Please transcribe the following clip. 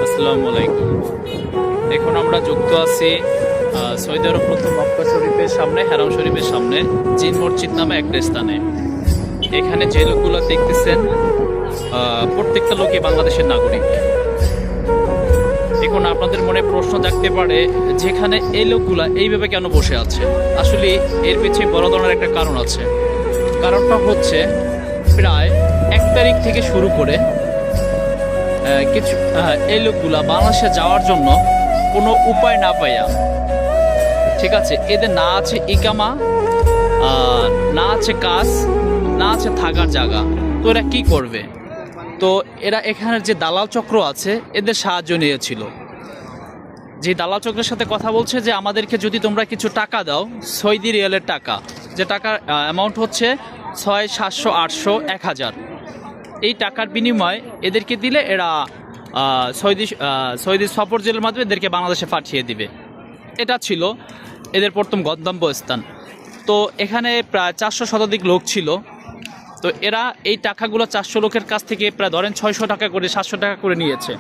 আসসালামু আলাইকুম। এখন আমরা যুক্ত আছি সৌদি আরব প্রথম মক্কা শরীফের সামনে, হারাম শরীফের সামনে জিন মসজিদ নামে একটা স্থানে। এখানে যে লোকগুলো দেখতেছেন প্রত্যেকটা লোকই বাংলাদেশের নাগরিক। এখন আপনাদের মনে প্রশ্ন জাগতে পারে, যেখানে এই লোকগুলা এইভাবে কেন বসে আছে? আসলে এর পিছিয়ে বড় ধরনের একটা কারণ আছে। কারণটা হচ্ছে প্রায় 1 তারিখ থেকে শুরু করে কিছু এই লোকগুলা বাংলাদেশে যাওয়ার জন্য কোনো উপায় না পাইয়া, ঠিক আছে, এদের না আছে ইকামা, না আছে কাজ, না আছে থাকার জায়গা, তো এরা কি করবে? তো এরা এখানের যে দালাল চক্র আছে এদের সাহায্য নিয়েছিল। যে দালাল চক্রের সাথে কথা বলছে যে আমাদেরকে যদি তোমরা কিছু টাকা দাও, সৌদি রিয়ালের টাকা, যে টাকার অ্যামাউন্ট হচ্ছে 600, 700, 800, 1000, এই টাকার বিনিময়ে এদেরকে দিলে এরা সৌদি সফর জেলের মাধ্যমে এদেরকে বাংলাদেশে পাঠিয়ে দিবে। এটা ছিল এদের প্রথম গন্তব্যস্থান। তো এখানে প্রায় 400 শতাধিক লোক ছিল। তো এরা এই টাকাগুলো 400 লোকের কাছ থেকে প্রায় ধরেন 600 টাকা করে, 700 টাকা করে নিয়েছে।